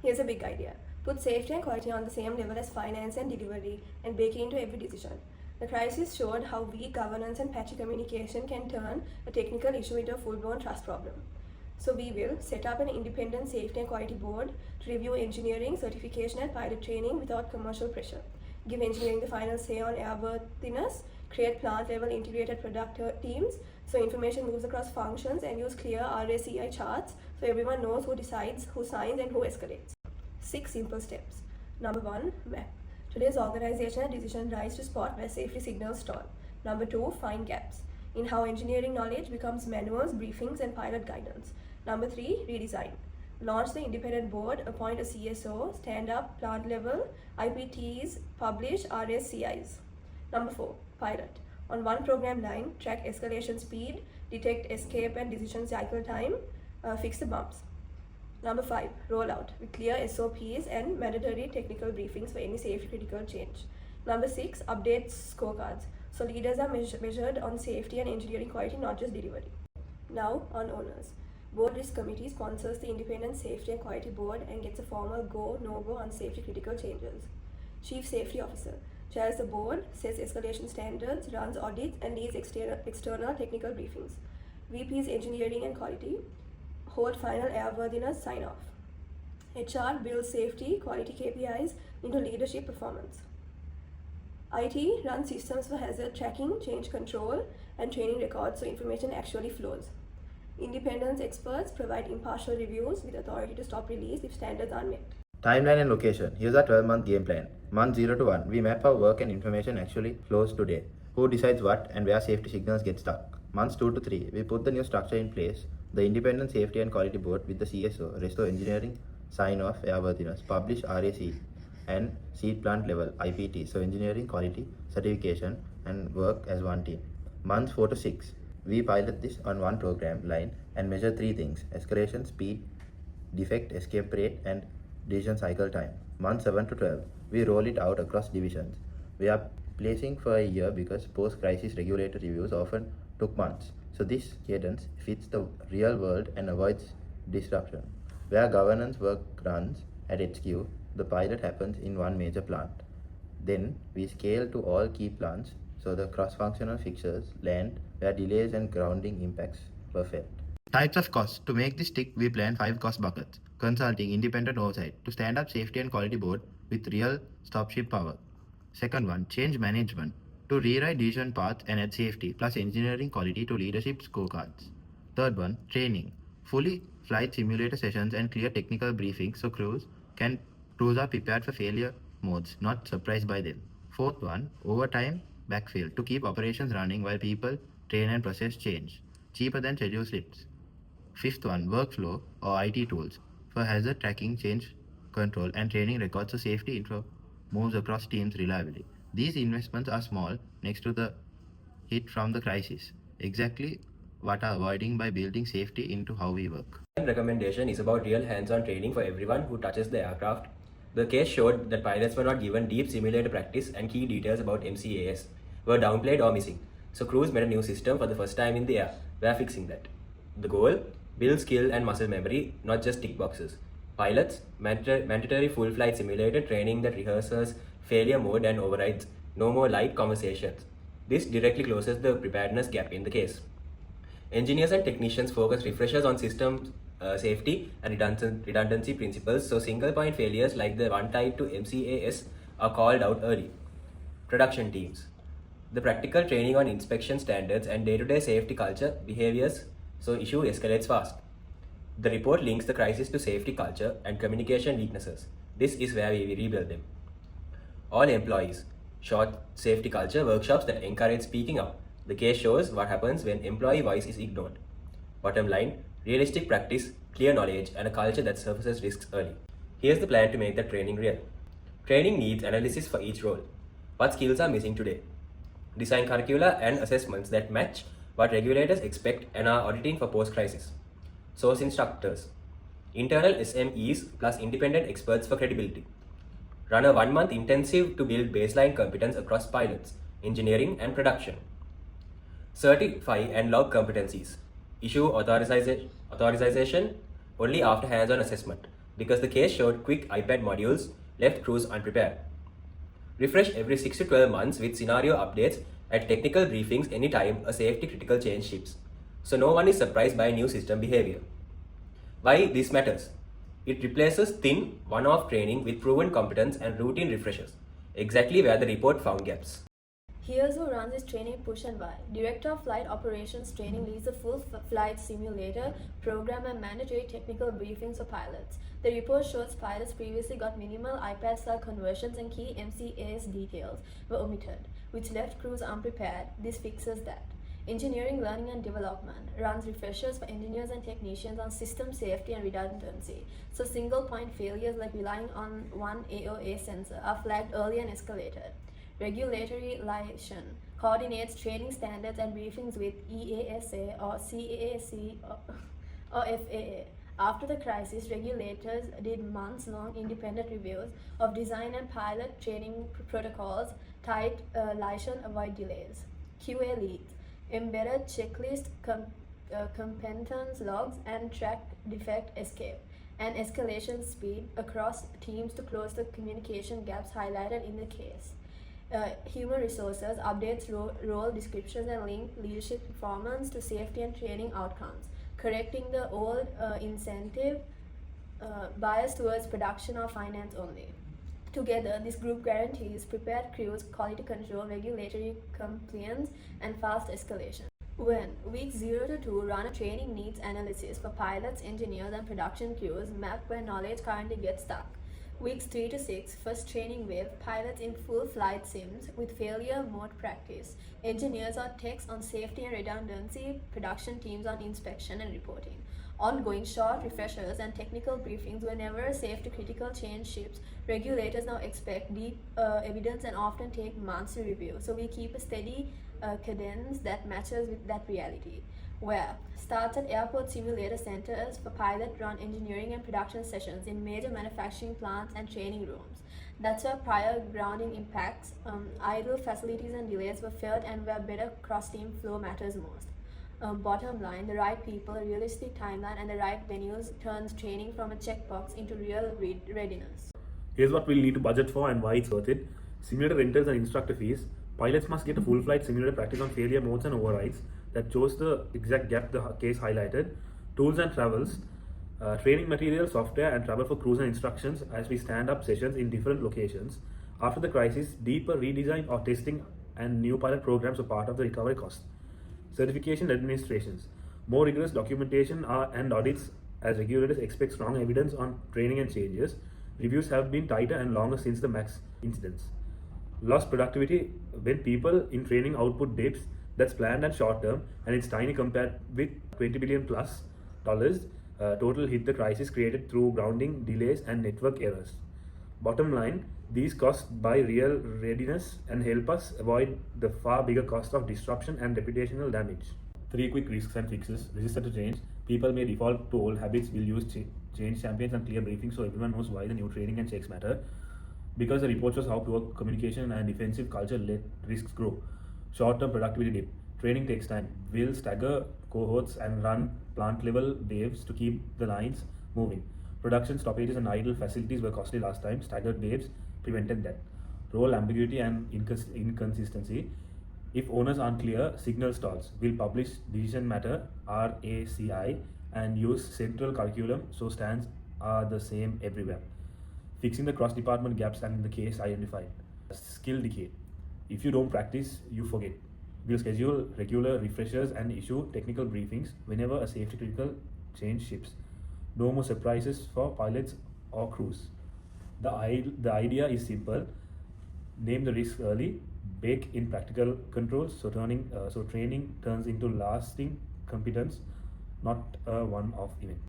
Here's a big idea. Put safety and quality on the same level as finance and delivery and bake it into every decision. The crisis showed how weak governance and patchy communication can turn a technical issue into a full-blown trust problem. So we will set up an independent safety and quality board to review engineering, certification and pilot training without commercial pressure. Give engineering the final say on airworthiness, create plant-level integrated product teams so information moves across functions, and use clear RACI charts so everyone knows who decides, who signs and who escalates. 6 simple steps. Number 1, map. Today's organization and decision rise to spot where safety signals stall. Number 2, find gaps in how engineering knowledge becomes manuals, briefings and pilot guidance. Number 3, redesign. Launch the independent board, appoint a CSO, stand up plant level, IPTs, publish RSCIs. Number 4, pilot. On one program line, track escalation speed, detect escape and decision cycle time, fix the bumps. Number 5, rollout with clear SOPs and mandatory technical briefings for any safety critical change. Number 6, update scorecards. So leaders are measured on safety and engineering quality, not just delivery. Now on owners. Board Risk Committee sponsors the Independent Safety and Quality Board and gets a formal go, no-go on safety critical changes. Chief Safety Officer chairs the board, sets escalation standards, runs audits and leads external technical briefings. VPs Engineering and Quality hold final airworthiness sign-off. HR builds safety, quality KPIs into leadership performance. IT runs systems for hazard tracking, change control, and training records so information actually flows. Independence experts provide impartial reviews with authority to stop release if standards aren't met. Timeline and location. Here's our 12-month game plan. Month 0 to 1, we map how work and information actually flows today. Who decides what and where safety signals get stuck. Months 2 to 3, we put the new structure in place. The Independent Safety and Quality Board with the CSO, restore engineering, sign off airworthiness, publish RAC, and seed plant level IPT, so engineering, quality, certification, and work as one team. Months 4 to 6, we pilot this on one program line and measure 3 things: escalation, speed, defect, escape rate, and decision cycle time. Months 7 to 12, we roll it out across divisions. We are placing for a year because post-crisis regulatory reviews often took months. So this cadence fits the real world and avoids disruption. Where governance work runs at HQ, the pilot happens in one major plant. Then we scale to all key plants so the cross-functional fixtures land where delays and grounding impacts were felt. Types of costs. To make this stick, we plan 5 cost buckets. Consulting, independent oversight to stand up safety and quality board with real stop-ship power. Second one, change management to rewrite decision paths and add safety plus engineering quality to leadership scorecards. Third one, training, fully flight simulator sessions and clear technical briefings so crews are prepared for failure modes, not surprised by them. Fourth one, overtime backfill to keep operations running while people train and process change, cheaper than schedule slips. Fifth one, workflow or IT tools for hazard tracking, change control, and training records so safety info moves across teams reliably. These investments are small next to the hit from the crisis. Exactly what are avoiding by building safety into how we work. Recommendation is about real hands-on training for everyone who touches the aircraft. The case showed that pilots were not given deep simulator practice and key details about MCAS were downplayed or missing. So crews made a new system for the first time in the air. We are fixing that. The goal? Build skill and muscle memory, not just tick boxes. Pilots, mandatory full flight simulator training that rehearses failure mode and overrides. No more light conversations. This directly closes the preparedness gap in the case. Engineers and technicians focus refreshers on system safety and redundancy principles, so single point failures like the one tied to MCAS are called out early. Production teams. The practical training on inspection standards and day-to-day safety culture behaviors, so issue escalates fast. The report links the crisis to safety culture and communication weaknesses. This is where we rebuild them. All employees. Short safety culture workshops that encourage speaking up. The case shows what happens when employee voice is ignored. Bottom line, realistic practice, clear knowledge, and a culture that surfaces risks early. Here's the plan to make that training real. Training needs analysis for each role. What skills are missing today? Design curricula and assessments that match what regulators expect and are auditing for post-crisis. Source instructors. Internal SMEs plus independent experts for credibility. Run a 1-month intensive to build baseline competence across pilots, engineering, and production. Certify and log competencies. Issue authorization only after hands-on assessment. because the case showed quick iPad modules left crews unprepared. Refresh every 6 to 12 months with scenario updates at technical briefings anytime a safety critical change ships, so no one is surprised by new system behavior. Why this matters? It replaces thin, one-off training with proven competence and routine refreshers, exactly where the report found gaps. Here's who runs this training push and why. Director of Flight Operations Training leads the full flight simulator program and mandatory technical briefings for pilots. The report shows pilots previously got minimal iPad style conversions and key MCAS details were omitted, which left crews unprepared. This fixes that. Engineering Learning and Development runs refreshers for engineers and technicians on system safety and redundancy, so single point failures like relying on one AOA sensor are flagged early and escalated. Regulatory liaison coordinates training standards and briefings with EASA or CAAC or FAA. After the crisis, regulators did months-long independent reviews of design and pilot training protocols. Tight liaison avoid delays. QA leads embedded checklist, competence logs, and track defect escape and escalation speed across teams to close the communication gaps highlighted in the case. Human Resources updates role descriptions and link leadership performance to safety and training outcomes, correcting the old incentive bias towards production or finance only. Together, this group guarantees prepared crews, quality control, regulatory compliance, and fast escalation. When weeks 0 to 2 run a training needs analysis for pilots, engineers, and production crews, map where knowledge currently gets stuck. Weeks 3 to 6, first training wave, pilots in full flight sims with failure mode practice, engineers or techs on safety and redundancy, production teams on inspection and reporting. Ongoing short refreshers and technical briefings whenever a safety critical change ships. Regulators now expect deep evidence and often take months to review, so we keep a steady cadence that matches with that reality. Where starts at airport simulator centers for pilot-run engineering and production sessions in major manufacturing plants and training rooms. That's where prior grounding impacts, idle facilities and delays were felt, and where better cross-team flow matters most. Bottom line, the right people, a realistic timeline, and the right venues turns training from a checkbox into real readiness. Here's what we'll need to budget for and why it's worth it. Simulator rentals and instructor fees. Pilots must get a full flight simulator practice on failure modes and overrides that shows the exact gap the case highlighted. Tools and travels, training material, software, and travel for crews and instructions as we stand up sessions in different locations. After the crisis, deeper redesign or testing and new pilot programs are part of the recovery cost. Certification administrations, more rigorous documentation and audits as regulators expect strong evidence on training and changes. Reviews have been tighter and longer since the MAX incidents. Lost productivity when people in training output dips, that's planned and short term, and it's tiny compared with $20 billion plus total hit the crisis created through grounding, delays, and network errors. Bottom line, these costs buy real readiness and help us avoid the far bigger cost of disruption and reputational damage. 3 quick risks and fixes. Resistant to change. People may default to old habits. Will use change champions and clear briefings so everyone knows why the new training and checks matter. Because the report shows how poor communication and defensive culture let risks grow. Short-term productivity dip. Training takes time. Will stagger cohorts and run plant-level waves to keep the lines moving. Production stoppages and idle facilities were costly last time. Staggered waves prevented that. Role ambiguity and inconsistency. If owners aren't clear, signal stalls. Will publish decision matter RACI and use central curriculum so stands are the same everywhere. Fixing the cross-department gaps and the case identified. Skill decay. If you don't practice, you forget. We'll schedule regular refreshers and issue technical briefings whenever a safety critical change ships. No more surprises for pilots or crews. The idea is simple. Name the risk early, bake in practical controls so training turns into lasting competence, not a one-off event.